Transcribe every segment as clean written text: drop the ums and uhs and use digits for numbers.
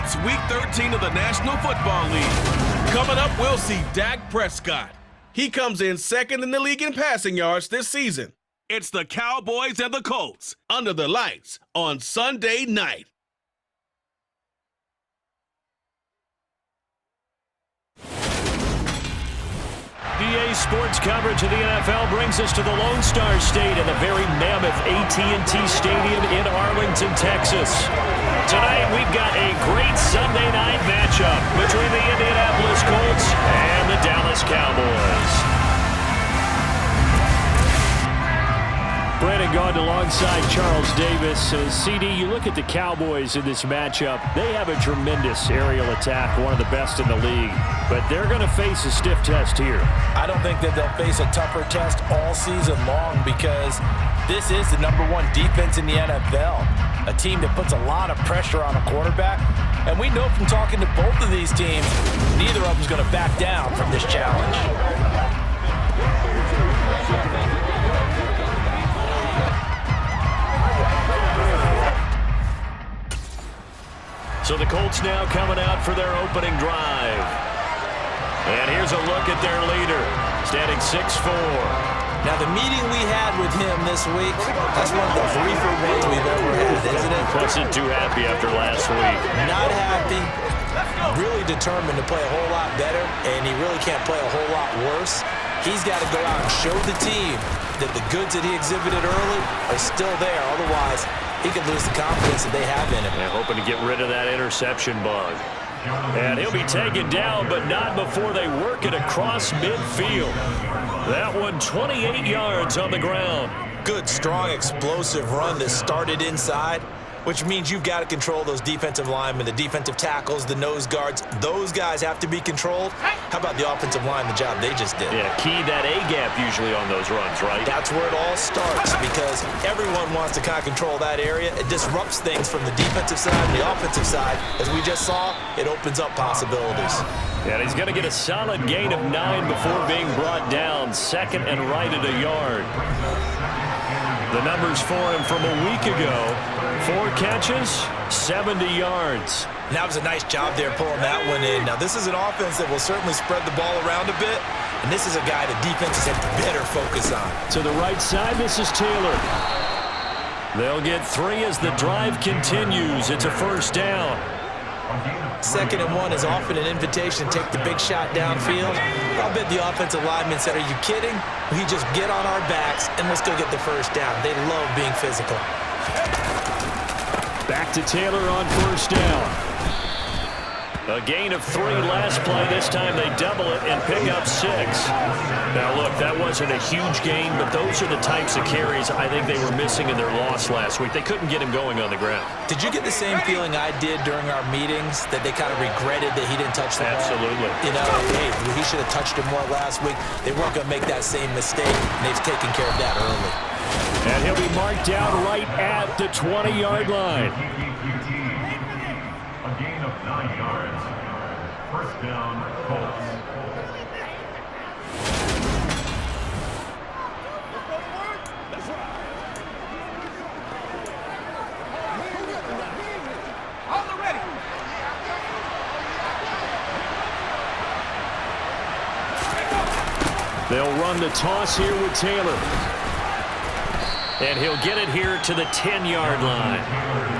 It's Week 13 of the National Football League. Coming up, we'll see Dak Prescott. He comes in second in the league in passing yards this season. It's the Cowboys and the Colts under the lights on Sunday night. PA Sports coverage of the NFL brings us to the Lone Star State in the very mammoth AT&T Stadium in Arlington, Texas. Tonight, we've got a great Sunday night matchup between the Indianapolis Colts and the Dallas Cowboys. Brandon Gaudin alongside Charles Davis. CD, you look at the Cowboys in this matchup. They have a tremendous aerial attack, one of the best in the league. But they're going to face a stiff test here. I don't think that they'll face a tougher test all season long because this is the #1 defense in the NFL. A team that puts a lot of pressure on a quarterback. And we know from talking to both of these teams, neither of them is going to back down from this challenge. So the Colts now coming out for their opening drive. And here's a look at their leader, standing 6'4". Now, the meeting we had with him this week, that's one of the briefer ones we've ever had, isn't it? Wasn't too happy after last week. Not happy, really determined to play a whole lot better, and he really can't play a whole lot worse. He's got to go out and show the team that the goods that he exhibited early are still there. Otherwise, he could lose the confidence that they have in him. Yeah, hoping to get rid of that interception bug. And he'll be taken down, but not before they work it across midfield. That one 28 yards on the ground. Good, strong, explosive run that started inside, which means you've got to control those defensive linemen, the defensive tackles, the nose guards. Those guys have to be controlled. How about the offensive line, the job they just did? Yeah, key that A-gap usually on those runs, right? That's where it all starts because everyone wants to kind of control that area. It disrupts things from the defensive side and the offensive side. As we just saw, it opens up possibilities. And he's going to get a solid gain of 9 before being brought down. Second and right at a yard. The numbers for him from a week ago. 4 catches, 70 yards. And that was a nice job there pulling that one in. Now, this is an offense that will certainly spread the ball around a bit, and this is a guy that defenses have to better focus on. To the right side, this is Taylor. They'll get 3 as the drive continues. It's a first down. 2nd and 1 is often an invitation to take the big shot downfield. I'll bet the offensive lineman said, are you kidding? We just get on our backs and let's go get the first down. They love being physical. Back to Taylor on first down. A gain of 3 last play. This time they double it and pick up 6. Now, look, that wasn't a huge gain, but those are the types of carries I think they were missing in their loss last week. They couldn't get him going on the ground. Did you get the same feeling I did during our meetings, that they kind of regretted that he didn't touch the ball? Absolutely. You know, hey, he should have touched him more last week. They weren't going to make that same mistake, and they've taken care of that early. And he'll be marked down right at the 20-yard line. A gain of 9 yards. First down, Colts. They'll run the toss here with Taylor. And he'll get it here to the 10-yard line.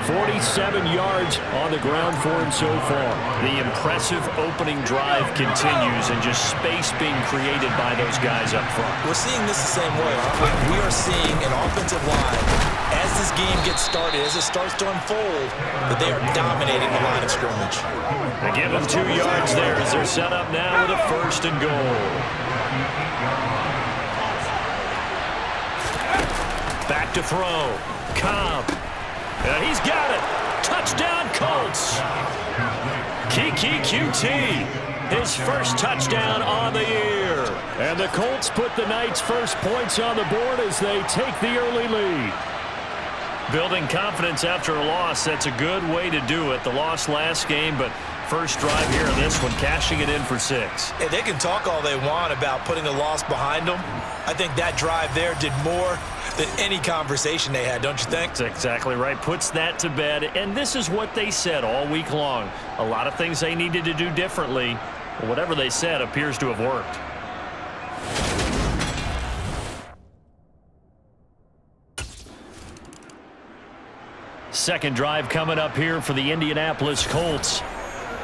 47 yards on the ground for him so far. The impressive opening drive continues and just space being created by those guys up front. We're seeing this the same way, aren't we? We are seeing an offensive line, as this game gets started, as it starts to unfold, that they are dominating the line of scrimmage. They give them 2 yards there as they're set up now with a 1st and goal. Back to throw. Cobb. And he's got it. Touchdown, Colts. Kiki QT. His first touchdown on the year. And the Colts put the night's first points on the board as they take the early lead. Building confidence after a loss, that's a good way to do it. The loss last game, but First drive here in this one, cashing it in for 6. And they can talk all they want about putting a loss behind them. I think that drive there did more than any conversation they had, don't you think? That's exactly right. Puts that to bed. And this is what they said all week long. A lot of things they needed to do differently. But whatever they said appears to have worked. Second drive coming up here for the Indianapolis Colts.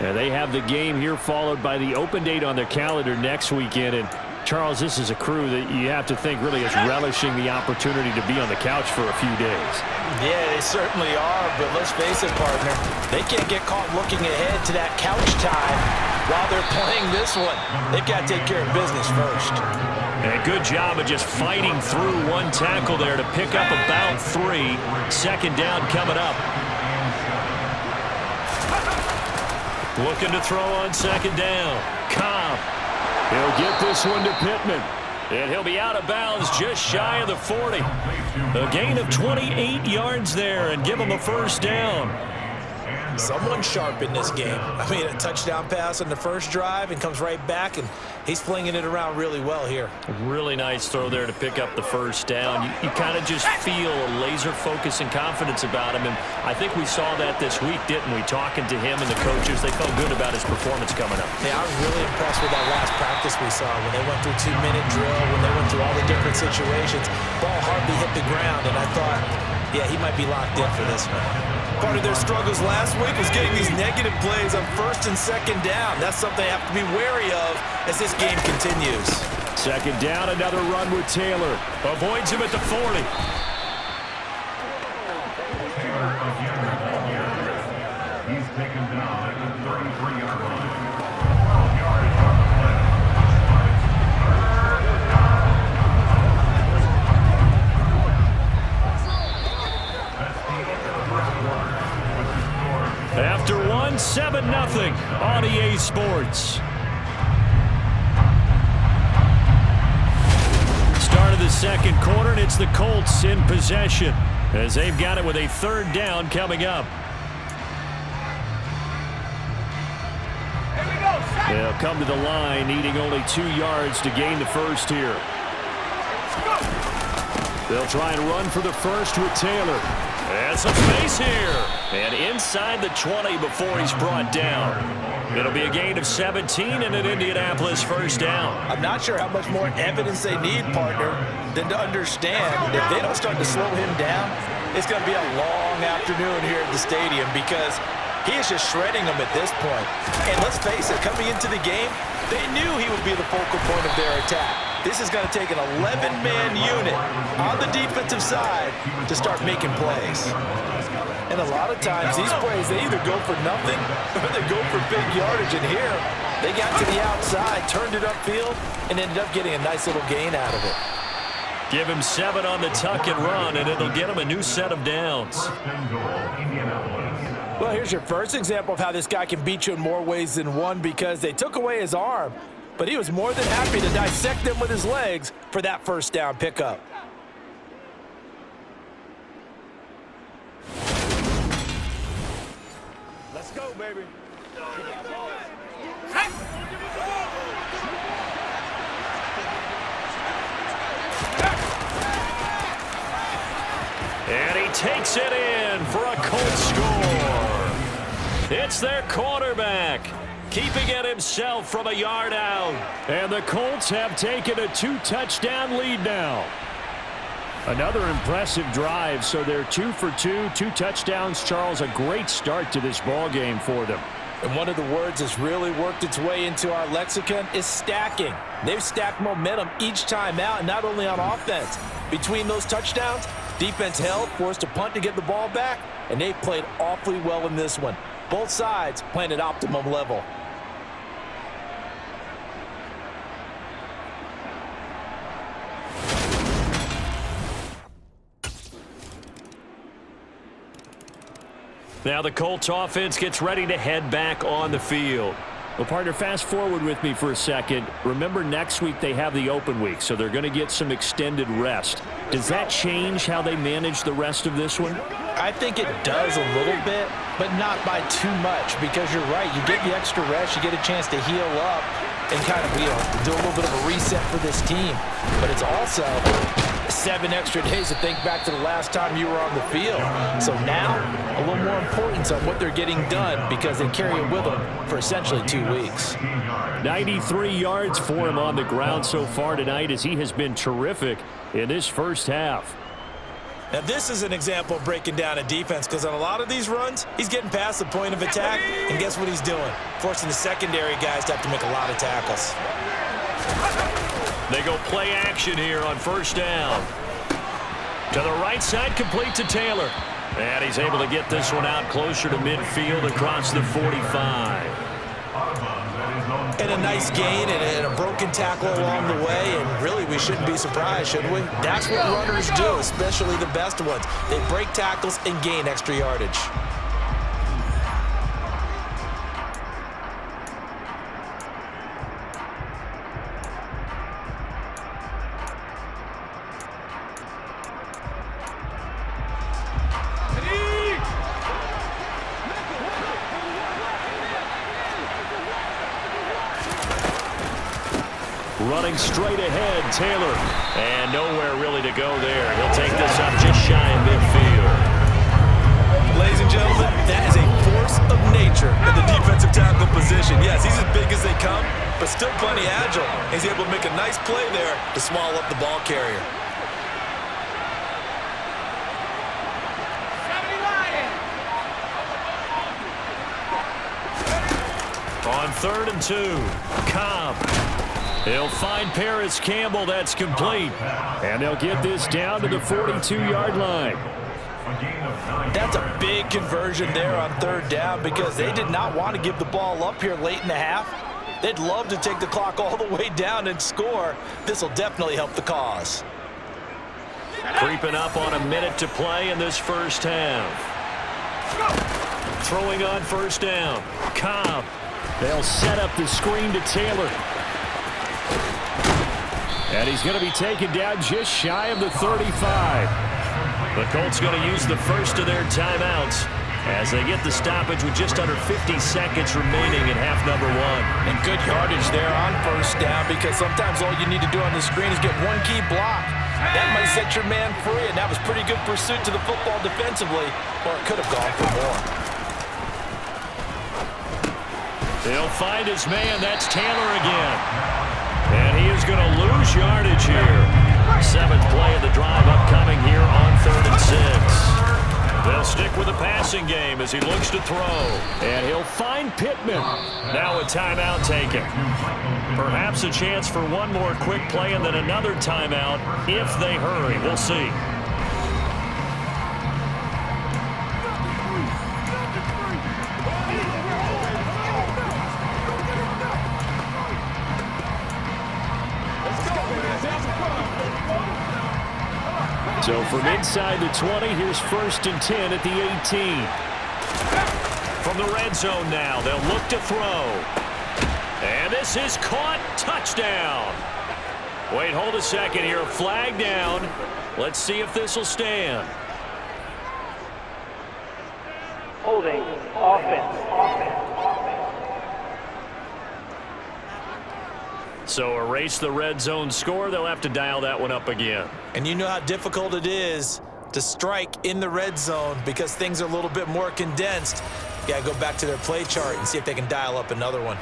And they have the game here followed by the open date on their calendar next weekend. And Charles, this is a crew that you have to think really is relishing the opportunity to be on the couch for a few days. Yeah, they certainly are, but let's face it, partner, they can't get caught looking ahead to that couch time while they're playing this one. They've got to take care of business first. And a good job of just fighting through one tackle there to pick up about 3. Second down coming up. Looking to throw on second down. Cobb. He'll get this one to Pittman. And he'll be out of bounds just shy of the 40. A gain of 28 yards there and give him a first down. Someone sharp in this game. I mean, a touchdown pass on the first drive and comes right back, and he's flinging it around really well here. Really nice throw there to pick up the first down. You kind of just feel a laser focus and confidence about him, and I think we saw that this week, didn't we? Talking to him and the coaches, they felt good about his performance coming up. Yeah, I was really impressed with that last practice we saw when they went through 2-minute drill, when they went through all the different situations. Ball hardly hit the ground, and I thought, yeah, he might be locked in for this one. Part of their struggles last week was getting these negative plays on first and second down. That's something they have to be wary of as this game continues. Second down, another run with Taylor. Avoids him at the 40. He's taken down at the 33-yard line. 12 yards on the play. After one, 7-0 on EA Sports. Start of the second quarter, and it's the Colts in possession as they've got it with a third down coming up. They'll come to the line, needing only 2 yards to gain the first here. They'll try and run for the first with Taylor. And some space here. And inside the 20 before he's brought down. It'll be a gain of 17 and an Indianapolis first down. I'm not sure how much more evidence they need, partner, than to understand if they don't start to slow him down, it's going to be a long afternoon here at the stadium because he is just shredding them at this point. And let's face it, coming into the game, they knew he would be the focal point of their attack. This is going to take an 11-man unit on the defensive side to start making plays. And a lot of times, these plays, they either go for nothing or they go for big yardage. And here, they got to the outside, turned it upfield, and ended up getting a nice little gain out of it. Give him 7 on the tuck and run, and it'll get him a new set of downs. Well, here's your first example of how this guy can beat you in more ways than one because they took away his arm, but he was more than happy to dissect them with his legs for that first down pickup. Let's go, baby. And he takes it in for a Colts score. It's their quarterback, keeping it himself from a yard out. And the Colts have taken a 2-touchdown lead now. Another impressive drive, so they're 2 for 2, 2 touchdowns. Charles, a great start to this ball game for them. And one of the words that's really worked its way into our lexicon is stacking. They've stacked momentum each time out, and not only on offense. Between those touchdowns, defense held, forced a punt to get the ball back, and they played awfully well in this one. Both sides playing at optimum level. Now the Colts offense gets ready to head back on the field. Well, partner, fast forward with me for a second. Remember, next week they have the open week, so they're going to get some extended rest. Does that change how they manage the rest of this one? I think it does a little bit, but not by too much, because you're right. You get the extra rest, you get a chance to heal up and kind of, do a little bit of a reset for this team. But it's also 7 extra days to think back to the last time you were on the field. So now, a little more importance on what they're getting done, because they carry it with them for essentially 2 weeks. 93 yards for him on the ground so far tonight, as he has been terrific in this first half. Now, this is an example of breaking down a defense, because on a lot of these runs, he's getting past the point of attack, and guess what he's doing? Forcing the secondary guys to have to make a lot of tackles. They go play action here on first down. To the right side, complete to Taylor. And he's able to get this one out closer to midfield across the 45. And a nice gain and a broken tackle along the way, and really we shouldn't be surprised, should we? That's what runners do, especially the best ones. They break tackles and gain extra yardage. Running straight ahead, Taylor. And nowhere really to go there. He'll take this up just shy of midfield. Ladies and gentlemen, that is a force of nature in the defensive tackle position. Yes, he's as big as they come, but still plenty agile. He's able to make a nice play there to swallow up the ball carrier. On 3rd and 2, Cobb. He'll find Paris Campbell. That's complete. And they'll get this down to the 42-yard line. That's a big conversion there on 3rd down, because they did not want to give the ball up here late in the half. They'd love to take the clock all the way down and score. This will definitely help the cause. Creeping up on a minute to play in this first half. Throwing on first down. Cobb. They'll set up the screen to Taylor. And he's going to be taken down just shy of the 35. The Colts going to use the first of their timeouts as they get the stoppage with just under 50 seconds remaining in half number 1. And good yardage there on first down, because sometimes all you need to do on the screen is get one key block. That might set your man free, and that was pretty good pursuit to the football defensively, or it could have gone for more. He'll find his man. That's Taylor again. And he is going to lose yardage here. 7th play of the drive upcoming here on 3rd and 6. They'll stick with the passing game as he looks to throw. And he'll find Pittman. Now a timeout taken. Perhaps a chance for one more quick play and then another timeout if they hurry. We'll see. So from inside the 20, here's 1st and 10 at the 18. From the red zone now, they'll look to throw. And this is caught. Touchdown. Wait, hold a second here. Flag down. Let's see if this will stand. Holding. Offense. So erase the red zone score. They'll have to dial that one up again. And you know how difficult it is to strike in the red zone, because things are a little bit more condensed. You got to go back to their play chart and see if they can dial up another one.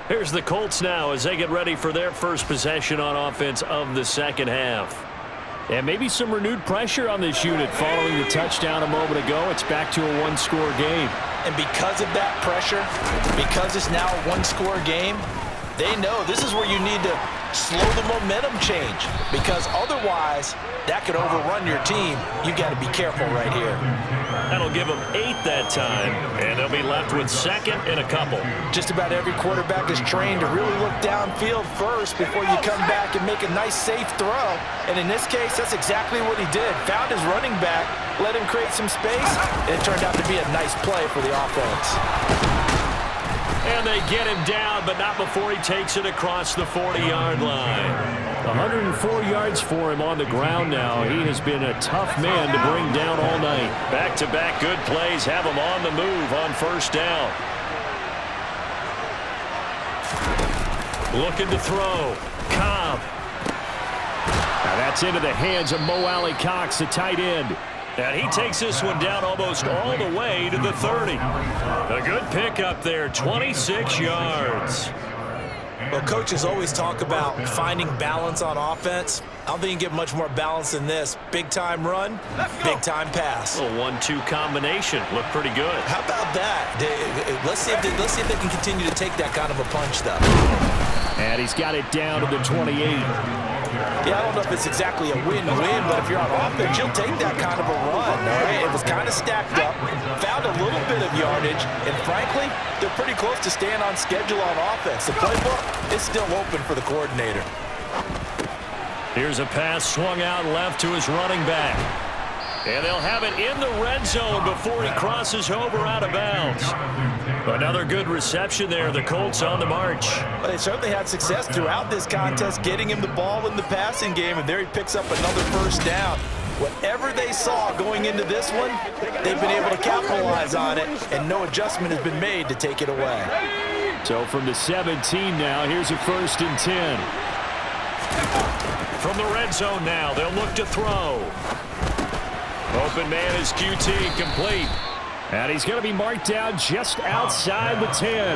Here's the Colts now as they get ready for their first possession on offense of the second half. And maybe some renewed pressure on this unit following the touchdown a moment ago. It's back to a one-score game. And because of that pressure, because it's now a one-score game, They know this is where you need to slow the momentum change, because otherwise that could overrun your team. You got to be careful right here. That'll give them 8 that time, and they'll be left with second and a couple. Just about every quarterback is trained to really look downfield first before you come back and make a nice, safe throw. And in this case, that's exactly what he did. Found his running back, let him create some space, and it turned out to be a nice play for the offense. And they get him down, but not before he takes it across the 40-yard line. 104 yards for him on the ground now. He has been a tough man to bring down all night. Back-to-back good plays have him on the move on first down. Looking to throw. Cobb. Now that's into the hands of Mo Alley Cox, the tight end. And he takes this one down almost all the way to the 30. A good pickup there, 26 yards. Well, coaches always talk about finding balance on offense. I don't think you get much more balance than this. Big-time run, big-time pass. A 1-2 combination. Looked pretty good. How about that? Let's see if they can continue to take that kind of a punch, though. And he's got it down to the 28. Yeah, I don't know if it's exactly a win-win, but if you're on offense, you'll take that kind of a run, all right? It was kind of stacked up, found a little bit of yardage, and frankly, they're pretty close to staying on schedule on offense. The playbook is still open for the coordinator. Here's a pass swung out left to his running back. And they'll have it in the red zone before he crosses over out of bounds. Another good reception there. The Colts on the march. Well, they certainly had success throughout this contest, getting him the ball in the passing game, and there he picks up another first down. Whatever they saw going into this one, they've been able to capitalize on it, and no adjustment has been made to take it away. So from the 17 now, here's a 1st and 10. From the red zone now, they'll look to throw. Open man is QT, complete. And he's going to be marked down just outside the 10.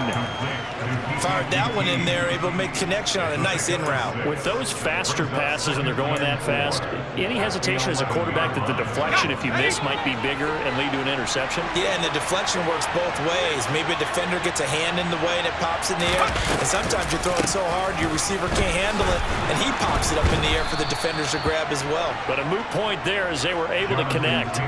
Fired that one in there, able to make connection on a nice in route. With those faster passes and they're going that fast, any hesitation as a quarterback that the deflection, if you miss, might be bigger and lead to an interception? Yeah, and the deflection works both ways. Maybe a defender gets a hand in the way and it pops in the air. And sometimes you're throwing so hard your receiver can't handle it, and he pops it up in the air for the defenders to grab as well. But a moot point there as they were able to connect.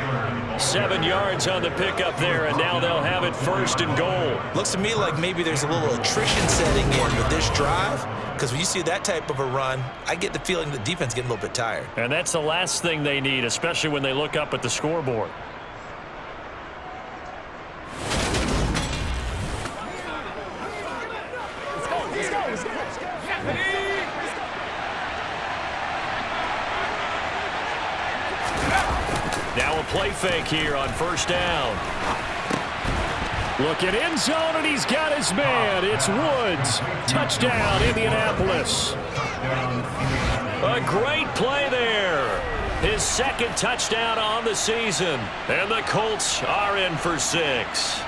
7 yards on the pickup there, and now they'll have it 1st and goal. Looks to me like maybe there's a little attrition setting in with this drive, because when you see that type of a run, I get the feeling the defense getting a little bit tired. And that's the last thing they need, especially when they look up at the scoreboard. Now a play fake here on 1st down. Looking end zone, and he's got his man. It's Woods. Touchdown, Indianapolis. A great play there. His 2nd touchdown on the season. And the Colts are in for 6.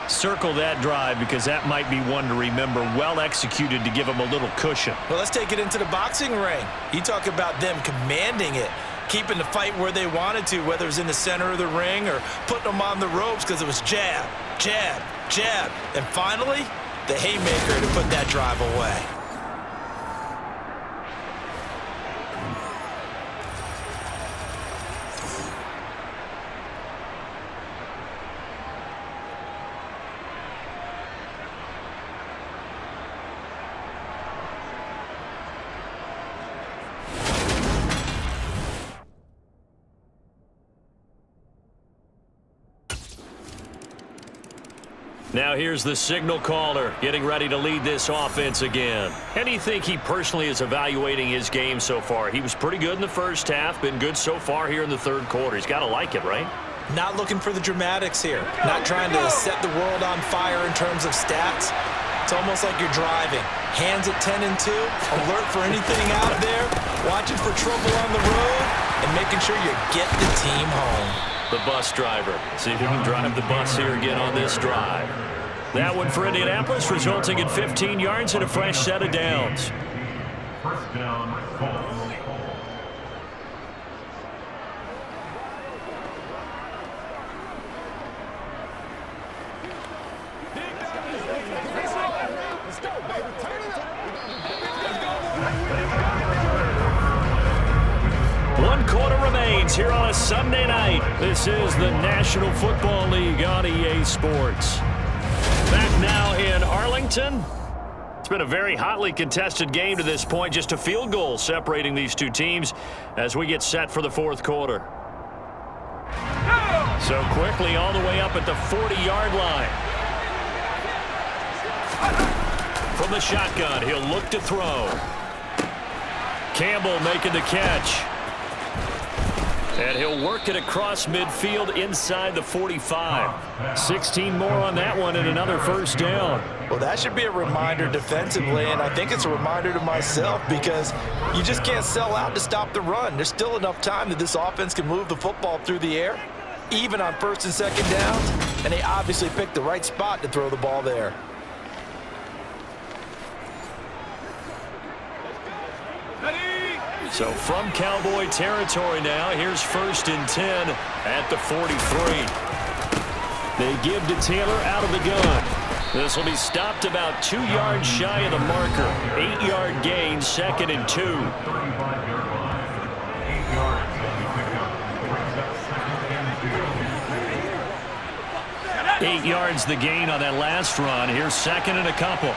Circle that drive because that might be one to remember. Well executed to give him a little cushion. Well, let's take it into the boxing ring. You talk about them commanding it, keeping the fight where they wanted to, whether it was in the center of the ring or putting them on the ropes, because it was jab, jab, jab. And finally, the haymaker to put that drive away. Now here's the signal caller getting ready to lead this offense again. And you think he personally is evaluating his game so far? He was pretty good in the first half, been good so far here in the 3rd quarter. He's got to like it, right? Not looking for the dramatics here. Not trying to set the world on fire in terms of stats. It's almost like you're driving. Hands at 10 and 2, alert for anything out there, watching for trouble on the road, and making sure you get the team home. The bus driver. See if he can drive the bus here again on this drive. That one for Indianapolis, resulting in 15 yards and a fresh set of downs. 1st down, Colts. Let's go, baby. Turn Sunday night. This is the National Football League on EA Sports. Back now in Arlington. It's been a very hotly contested game to this point. Just a field goal separating these two teams as we get set for the fourth quarter. So quickly all the way up at the 40-yard line. From the shotgun, he'll look to throw. Campbell making the catch. And he'll work it across midfield inside the 45. 16 more on that one and another first down. Well, that should be a reminder defensively, and I think it's a reminder to myself because you just can't sell out to stop the run. There's still enough time that this offense can move the football through the air, even on first and second downs, and they obviously picked the right spot to throw the ball there. So from Cowboy territory now, here's 1st and 10 at the 43. They give to Taylor out of the gun. This will be stopped about 2 yards shy of the marker. 8-yard gain, 2nd and 2. 8 yards the gain on that last run. Here's 2nd and a couple.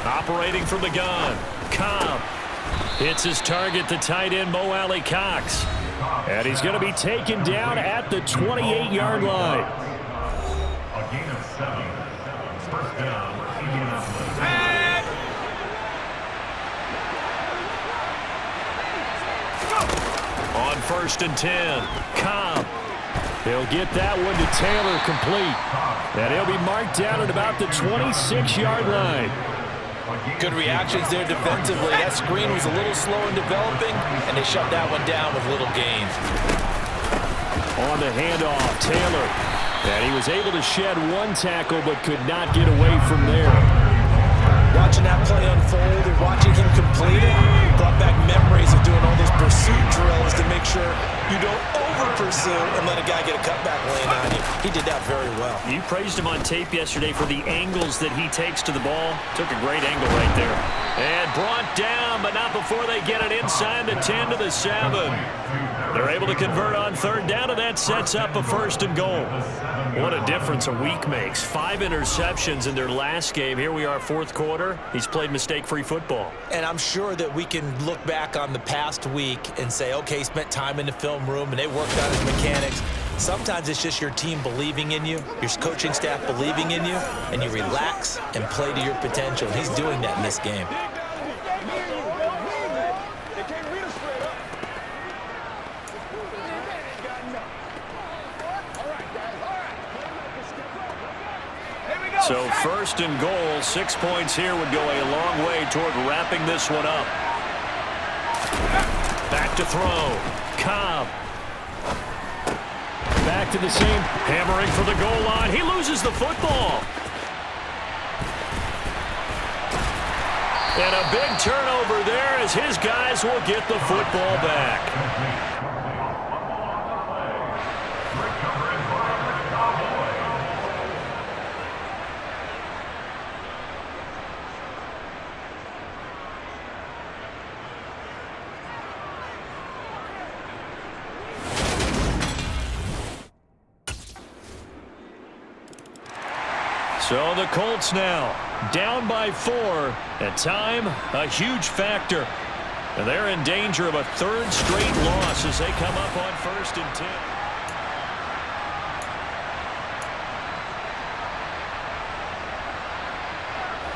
Operating from the gun, Cobb hits his target, the tight end Mo Alley Cox. And he's going to be taken down at the 28-yard line. A gain of 7. First down, Indianapolis. On 1st and 10, Cobb. He'll get that one to Taylor complete. And he'll be marked down at about the 26-yard line. Good reactions there defensively. That screen was a little slow in developing, and they shut that one down with little gains. On the handoff, Taylor. And he was able to shed one tackle, but could not get away from there. Watching that play unfold and watching him complete it brought back memories of doing all those pursuit drills to make sure you don't over-pursue and let a guy get a cutback lane on you. He did that very well. You praised him on tape yesterday for the angles that he takes to the ball. Took a great angle right there. And brought down, but not before they get it inside the 10 to the 7. They're able to convert on 3rd down, and that sets up a 1st and goal. What a difference a week makes. 5 interceptions in their last game. Here we are, 4th quarter. He's played mistake-free football. And I'm sure that we can look back on the past week and say, okay, he spent time in the film room and they worked on his mechanics. Sometimes it's just your team believing in you, your coaching staff believing in you, and you relax and play to your potential. He's doing that in this game. So 1st and goal, 6 points here would go a long way toward wrapping this one up. Back to throw. Cobb. Back to the same. Hammering for the goal line. He loses the football. And a big turnover there as his guys will get the football back. So the Colts now down by 4. At time, a huge factor. And they're in danger of a 3rd straight loss as they come up on 1st and 10.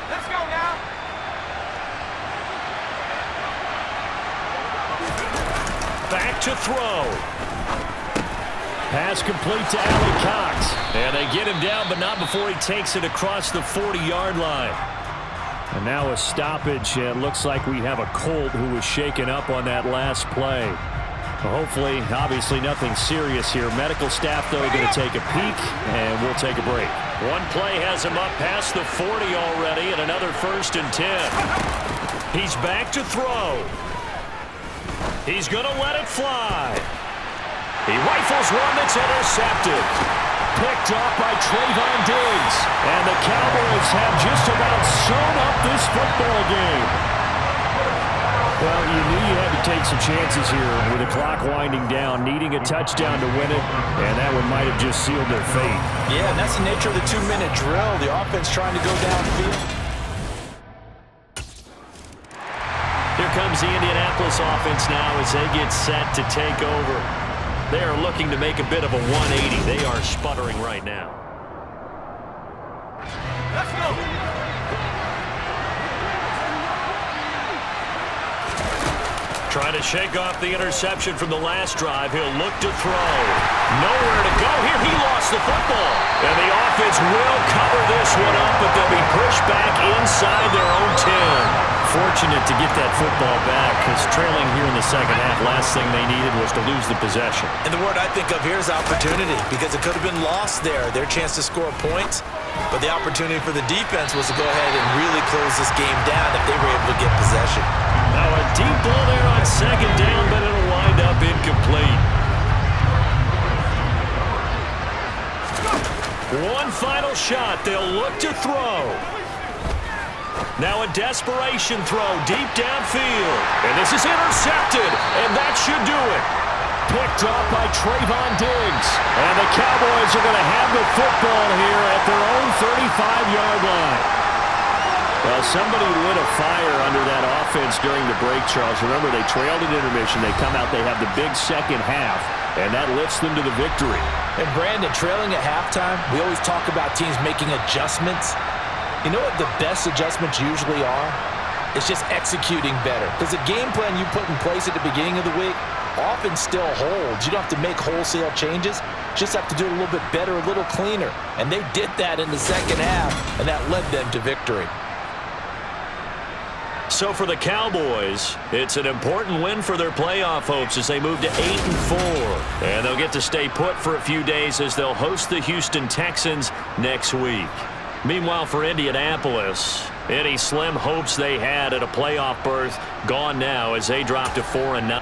Let's go now. Back to throw. Pass complete to Alley Cox. And they get him down, but not before he takes it across the 40-yard line. And now a stoppage. It looks like we have a Colt who was shaken up on that last play. Hopefully, obviously nothing serious here. Medical staff, though, going to take a peek, and we'll take a break. One play has him up past the 40 already, and another 1st and 10. He's back to throw. He's going to let it fly. He rifles one that's intercepted. Picked off by Trayvon Diggs. And the Cowboys have just about sewn up this football game. Well, you knew you had to take some chances here with the clock winding down, needing a touchdown to win it, and that one might have just sealed their fate. Yeah, and that's the nature of the 2-minute drill. The offense trying to go downfield. Here comes the Indianapolis offense now as they get set to take over. They are looking to make a bit of a 180. They are sputtering right now. Let's go. Trying to shake off the interception from the last drive. He'll look to throw. Nowhere to go here. He lost the football. And the offense will cover this one up, but they'll be pushed back inside their own 10. Fortunate to get that football back because trailing here in the second half, last thing they needed was to lose the possession. And the word I think of here is opportunity, because it could have been lost there, their chance to score points. But the opportunity for the defense was to go ahead and really close this game down if they were able to get possession. Now a deep ball there on second down, but it'll wind up incomplete. One final shot. They'll look to throw. Now a desperation throw deep downfield. And this is intercepted, and that should do it. Picked off by Trayvon Diggs. And the Cowboys are going to have the football here at their own 35-yard line. Well, somebody lit a fire under that offense during the break, Charles. Remember, they trailed at intermission. They come out, they have the big second half, and that lifts them to the victory. And Brandon, trailing at halftime, we always talk about teams making adjustments. You know what the best adjustments usually are? It's just executing better. Because the game plan you put in place at the beginning of the week often still holds. You don't have to make wholesale changes. You just have to do it a little bit better, a little cleaner. And they did that in the second half, and that led them to victory. So for the Cowboys, it's an important win for their playoff hopes as they move to 8-4. And they'll get to stay put for a few days as they'll host the Houston Texans next week. Meanwhile, for Indianapolis, any slim hopes they had at a playoff berth gone now as they drop to 4-9.